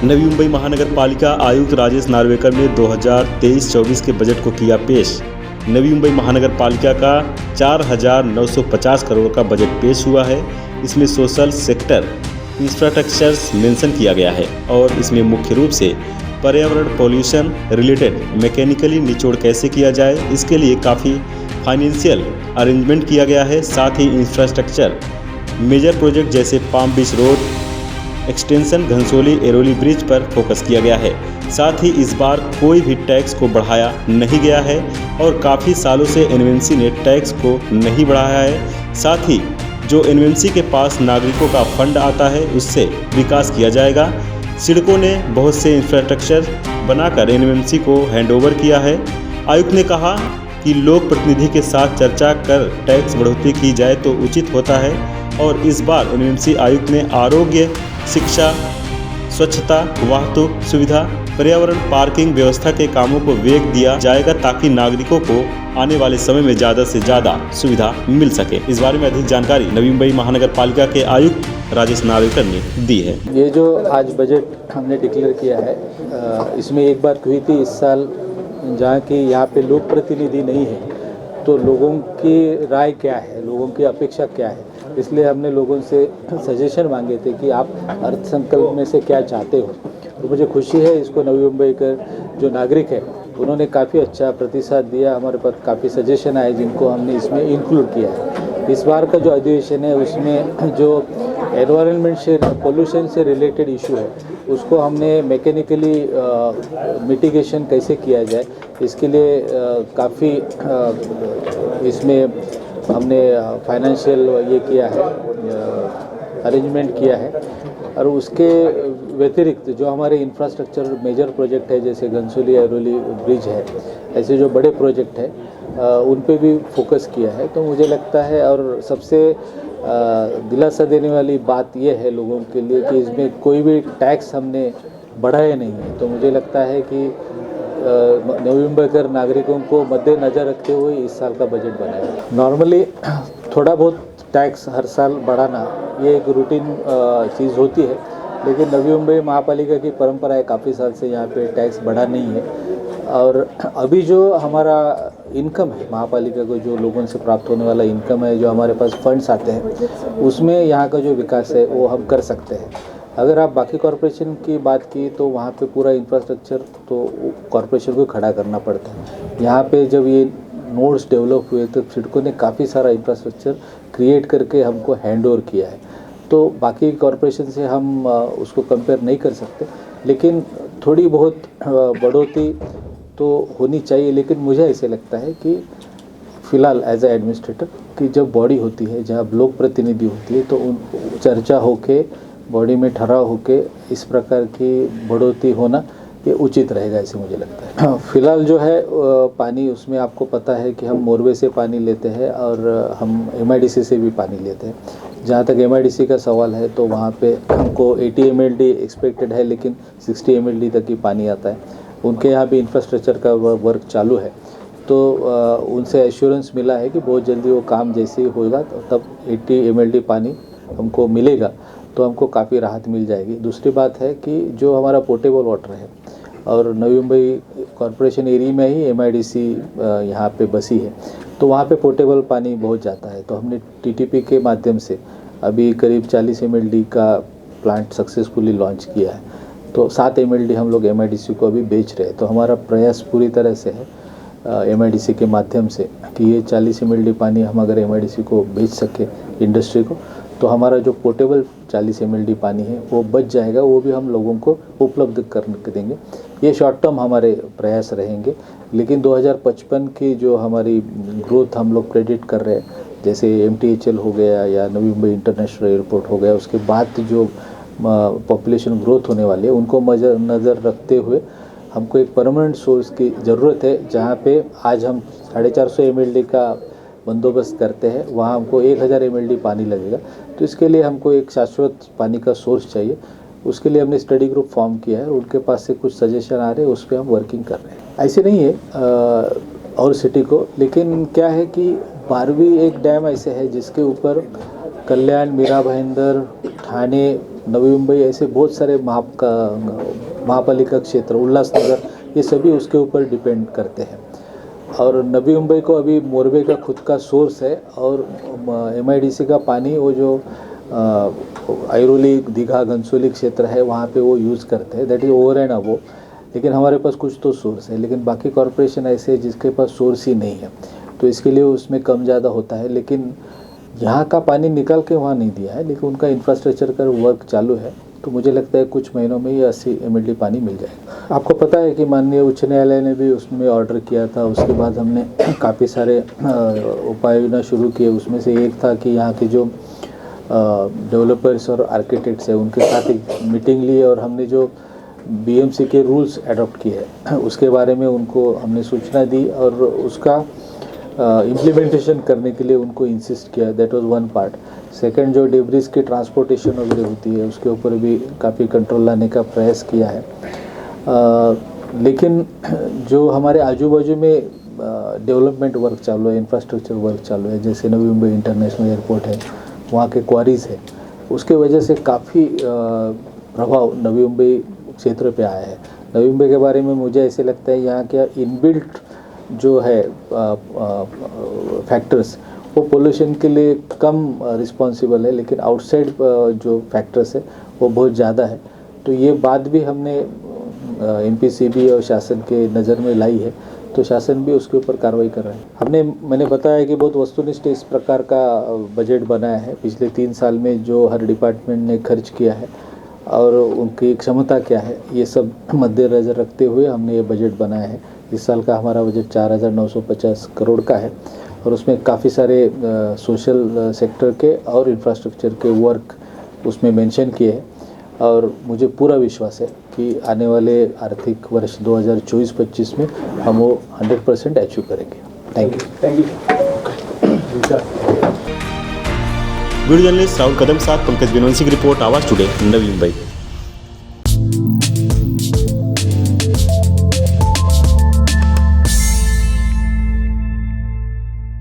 नवी मुंबई महानगर पालिका आयुक्त राजेश नार्वेकर ने 2023-24 के बजट को किया पेश। नवी मुंबई महानगर पालिका का 4,950 करोड़ का बजट पेश हुआ है। इसमें सोशल सेक्टर इंफ्रास्ट्रक्चर्स मेंशन किया गया है और इसमें मुख्य रूप से पर्यावरण पॉल्यूशन रिलेटेड मैकेनिकली निचोड़ कैसे किया जाए, इसके लिए काफ़ी फाइनेंशियल अरेंजमेंट किया गया है। साथ ही इंफ्रास्ट्रक्चर मेजर प्रोजेक्ट जैसे Palm Beach Road extension, Ghansoli Airoli bridge पर फोकस किया गया है। साथ ही इस बार कोई भी टैक्स को बढ़ाया नहीं गया है और काफ़ी सालों से एनवीएमसी ने टैक्स को नहीं बढ़ाया है। साथ ही जो एनवीएमसी के पास नागरिकों का फंड आता है उससे विकास किया जाएगा। सिडको ने बहुत से इंफ्रास्ट्रक्चर बनाकर एनवीएमसी को हैंडओवर किया है। आयुक्त ने कहा कि लोक प्रतिनिधि के साथ चर्चा कर टैक्स बढ़ोतरी की जाए तो उचित होता है और इस बार एनवीएमसी आयुक्त ने आरोग्य, शिक्षा, स्वच्छता, वाहतुक सुविधा, पर्यावरण, पार्किंग व्यवस्था के कामों को वेग दिया जाएगा ताकि नागरिकों को आने वाले समय में ज़्यादा से ज़्यादा सुविधा मिल सके। इस बारे में अधिक जानकारी नवी मुंबई महानगर पालिका के आयुक्त राजेश नार्वेकर ने दी है। ये जो आज बजट हमने डिक्लेयर किया है, इसमें एक बात हुई थी इस साल, जहाँ की यहाँ पे लोक प्रतिनिधि नहीं है तो लोगों की राय क्या है, लोगों की अपेक्षा क्या है, इसलिए हमने लोगों से सजेशन मांगे थे कि आप अर्थ संकल्प में से क्या चाहते हो। तो मुझे खुशी है इसको नवी मुंबई के जो नागरिक है उन्होंने काफ़ी अच्छा प्रतिसाद दिया। हमारे पास काफ़ी सजेशन आए जिनको हमने इसमें इंक्लूड किया है। इस बार का जो अधिवेशन है उसमें जो एनवायरनमेंट से, पोल्यूशन से रिलेटेड इशू है उसको हमने मैकेनिकली मिटिगेशन कैसे किया जाए इसके लिए काफ़ी इसमें हमने फाइनेंशियल ये किया है, अरेंजमेंट किया है। और उसके व्यतिरिक्त जो हमारे इंफ्रास्ट्रक्चर मेजर प्रोजेक्ट है जैसे घनसोली एरोली ब्रिज है, ऐसे जो बड़े प्रोजेक्ट है उन पे भी फोकस किया है। तो मुझे लगता है और सबसे दिलासा देने वाली बात यह है लोगों के लिए कि इसमें कोई भी टैक्स हमने बढ़ाया नहीं है। तो मुझे लगता है कि नवी मुंबई के नागरिकों को मद्देनज़र रखते हुए इस साल का बजट बनाया। नॉर्मली थोड़ा बहुत टैक्स हर साल बढ़ाना ये एक रूटीन चीज़ होती है, लेकिन नवी मुंबई महापालिका की परंपरा है काफ़ी साल से यहाँ पे टैक्स बढ़ा नहीं है। और अभी जो हमारा इनकम है महापालिका को, जो लोगों से प्राप्त होने वाला इनकम है, जो हमारे पास फंड्स आते हैं उसमें यहाँ का जो विकास है वो हम कर सकते हैं। अगर आप बाकी कॉरपोरेशन की बात की तो वहाँ पे पूरा इंफ्रास्ट्रक्चर तो कॉरपोरेशन को खड़ा करना पड़ता है। यहाँ पे जब ये नोड्स डेवलप हुए तो सिडको ने काफ़ी सारा इंफ्रास्ट्रक्चर क्रिएट करके हमको हैंड ओवर किया है। तो बाकी कॉरपोरेशन से हम उसको कंपेयर नहीं कर सकते, लेकिन थोड़ी बहुत बढ़ोतरी तो होनी चाहिए। लेकिन मुझे ऐसे लगता है कि फ़िलहाल एज ए एडमिनिस्ट्रेटर कि जब बॉडी होती है जहाँ लोक प्रतिनिधि होती है तो उन चर्चा होके बॉडी में ठहराव होके इस प्रकार की बढ़ोतरी होना ये उचित रहेगा, ऐसे मुझे लगता है। फ़िलहाल जो है पानी, उसमें आपको पता है कि हम मोरवे से पानी लेते हैं और हम एमआईडीसी से भी पानी लेते हैं। जहाँ तक एमआईडीसी का सवाल है तो वहाँ पे हमको 80 mld एक्सपेक्टेड है, लेकिन 60 mld तक ही पानी आता है। उनके यहाँ भी इंफ्रास्ट्रक्चर का वर्क चालू है, तो उनसे एश्योरेंस मिला है कि बहुत जल्दी वो काम जैसे ही होगा तो तब 80 mld पानी हमको मिलेगा, तो हमको काफ़ी राहत मिल जाएगी। दूसरी बात है कि जो हमारा पोर्टेबल वाटर है और नवी मुंबई कॉरपोरेशन एरिया में ही एमआईडीसी यहाँ पे बसी है, तो वहाँ पे पोर्टेबल पानी बहुत जाता है। तो हमने टीटीपी के माध्यम से अभी करीब 40 mld का प्लांट सक्सेसफुली लॉन्च किया है। तो 7 mld हम लोग एमआईडीसी को अभी बेच रहे हैं। तो हमारा प्रयास पूरी तरह से है एमआईडीसी के माध्यम से कि ये 40 mld पानी हम अगर एमआईडीसी को बेच सके इंडस्ट्री को, तो हमारा जो पोर्टेबल 40 mld पानी है वो बच जाएगा, वो भी हम लोगों को उपलब्ध कर देंगे। ये शॉर्ट टर्म हमारे प्रयास रहेंगे, लेकिन 2055 की जो हमारी ग्रोथ हम लोग प्रेडिक्ट कर रहे हैं, जैसे MTHL हो गया या नवी मुंबई इंटरनेशनल एयरपोर्ट हो गया, उसके बाद जो पॉपुलेशन ग्रोथ होने वाली है उनको नज़र रखते हुए हमको एक परमानेंट सोर्स की ज़रूरत है। जहाँ पे आज हम 450 mld का बंदोबस्त करते हैं, वहाँ हमको 1000 mld पानी लगेगा। तो इसके लिए हमको एक शाश्वत पानी का सोर्स चाहिए। उसके लिए हमने स्टडी ग्रुप फॉर्म किया है और उनके पास से कुछ सजेशन आ रहे हैं, उस पर हम वर्किंग कर रहे हैं। ऐसे नहीं है और सिटी को, लेकिन क्या है कि 12वीं एक डैम ऐसे है जिसके ऊपर कल्याण, मीरा भाईंदर, ठाणे, नवी मुंबई, ऐसे बहुत सारे महापालिका क्षेत्र, उल्लासनगर, ये सभी उसके ऊपर डिपेंड करते हैं। और नवी मुंबई को अभी मोरबे का खुद का सोर्स है और MIDC का पानी वो जो ऐरोली, दीघा, घनसोली क्षेत्र है वहाँ पे वो यूज़ करते हैं, that is over and above. लेकिन हमारे पास कुछ तो सोर्स है, लेकिन बाकी कॉरपोरेशन ऐसे है जिसके पास सोर्स ही नहीं है, तो इसके लिए उसमें कम ज़्यादा होता है। लेकिन यहाँ का पानी निकाल के वहाँ नहीं दिया है, लेकिन उनका इंफ्रास्ट्रक्चर का वर्क चालू है, तो मुझे लगता है कुछ महीनों में ये 80 MLD पानी मिल जाएगा। आपको पता है कि माननीय उच्च न्यायालय ने भी उसमें ऑर्डर किया था, उसके बाद हमने काफ़ी सारे उपाय योजना शुरू किए। उसमें से एक था कि यहाँ के जो डेवलपर्स और आर्किटेक्ट्स हैं उनके साथ एक मीटिंग ली और हमने जो BMC के रूल्स अडॉप्ट किए हैं उसके बारे में उनको हमने सूचना दी और उसका इम्प्लीमेंटेशन करने के लिए उनको इंसिस्ट किया। That was one part. Second, जो डेब्रिस की ट्रांसपोर्टेशन वगैरह होती है उसके ऊपर भी काफ़ी कंट्रोल लाने का प्रयास किया है। लेकिन जो हमारे आजू बाजू में डेवलपमेंट वर्क चालू है, इंफ्रास्ट्रक्चर वर्क चालू है, जैसे नवी मुंबई इंटरनेशनल एयरपोर्ट है, वहाँ के क्वारीज है, उसके वजह से काफ़ी प्रभाव नवी मुंबई क्षेत्र पे आया है। नवी मुंबई के बारे में मुझे ऐसे लगता है यहाँ के इनबिल्ट जो है फैक्टर्स वो पोल्यूशन के लिए कम रिस्पॉन्सिबल है, लेकिन आउटसाइड जो फैक्टर्स है वो बहुत ज़्यादा है। तो ये बात भी हमने MPCB और शासन के नज़र में लाई है, तो शासन भी उसके ऊपर कार्रवाई कर रहा है। मैंने बताया कि बहुत वस्तुनिष्ठ इस प्रकार का बजट बनाया है पिछले 3 साल में, जो हर डिपार्टमेंट ने खर्च किया है और उनकी क्षमता क्या है, ये सब मद्देनज़र रखते हुए हमने ये बजट बनाया है। इस साल का हमारा बजट 4,950 करोड़ का है और उसमें काफ़ी सारे सोशल सेक्टर के और इंफ्रास्ट्रक्चर के वर्क उसमें मेंशन किए हैं और मुझे पूरा विश्वास है कि आने वाले आर्थिक वर्ष 2024-25 में हम वो 100% अचीव करेंगे। Thank you. Video journalist Rahul Kadam साथ पंकज बिनोंसी की रिपोर्ट, आवाज़ टुडे, नवी मुंबई।